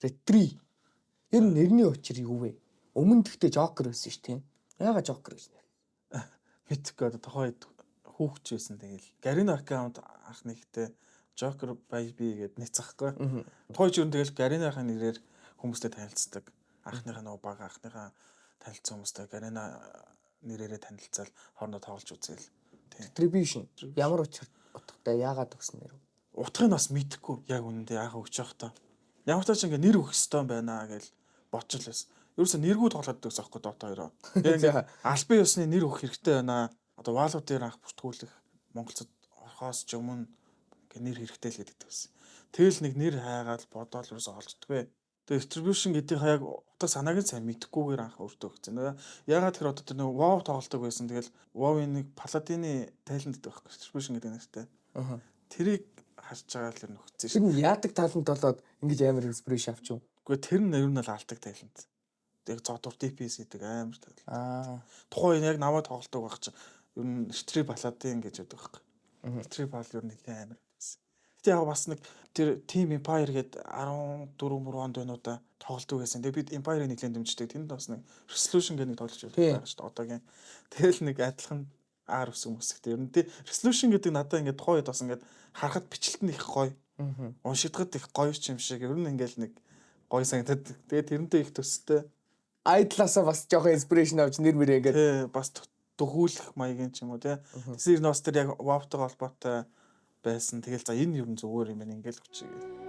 Retri. Ер нь нэрний учир юу вэ? Өмнө тэгтээ Joker байсан шүү дээ. Яагаад Joker гэж нэр? Мэдхгүй одоо тохоо хүүхч байсан тэгэл. Garena аккаунт анх нэгтээ Joker baby гэд нэцэхгүй. Тухайн ч ер нь тэгэл Garena-ийн нэрээр хүмүүстэй танилцдаг. Анхныхаа нөгөө бага анхныхаа танилцсан хүмүүстэй Garena нэрээрээ танилцал хоорондоо тоглож үзэл. Distribution. Ямар утгатай яагаад өгсөн нэр? Утгыг нь бас мэдэхгүй яг үнэндээ яах өгч явах та. Ямар ч тач ингээ нэр өгөх ёстой байна гэж бодчихл байсан. Ерөөсө нэргүй тоглоод байсан аахгүй Dota 2-оо. Тэгээ албан ёсны нэр өгөх хэрэгтэй байна. Одоо Valve дээр анх бүртгүүлэх монголцод орхоос ч өмнө ингээ нэр хэрэгтэй л гэдэг байсан. Тэгэл нэг нэр хайгаад бодоол ерөөсө олждгоо. Тэгээ distribution гэдэг яг утга санааг нь сайн мэдэхгүйгээр анх өөртөө өгсөн. Ягаад тэр одоо тэр нэг WoW тоглолдог байсан. Тэгэл WoW-ийн нэг Paladin-ы talent гэдэг байхгүй distribution гэдэг нэртэй. Тэрийг харж байгаа л нөхцөн шүү. Тэр яадаг талент болоод ингэж амар inspiration авч юу? Гэхдээ тэр нь ер нь л алдаг талент. Яг зодор DPS гэдэг амар талент. Тухайн яг намайг тоглолдог байх чинь ер нь Street Paladin гэж байдаг байхгүй. Street Paladin ер нь амар байсан. Гэтэ яг бас нэг тэр Team Empire гэдэг 14 онд байнуудаа тоглолдог байсан. Тэгээ бид Empire-ыг нэглэн дэмждэг. Тэнд бас нэг Resolution гэдэг нэг тоглож байдаг шүү дээ. Одоогийн. Тэгэл нэг адилхан R өсөн хүмүүстэй. Ер нь тий Resolution гэдэг надад ингээд тухайн үед бас ингээд харахад бичлэлт нь их гоё. Уншигдахад их гоё юм шиг. Ер нь ингээд нэг гоё санагдаад. Тэгээ тэрнтэй их төстэй. Idle-асаа бас жоохон inspiration авч нэр мөрөө ингээд тий бас төгүүлэх маягийн ч юм уу тий. Тэсэр нь бас тэр яг WoW-тойгоо холбоотой байсан. Тэгэл за энэ ер нь зүгээр юм байна ингээд л хүчээ.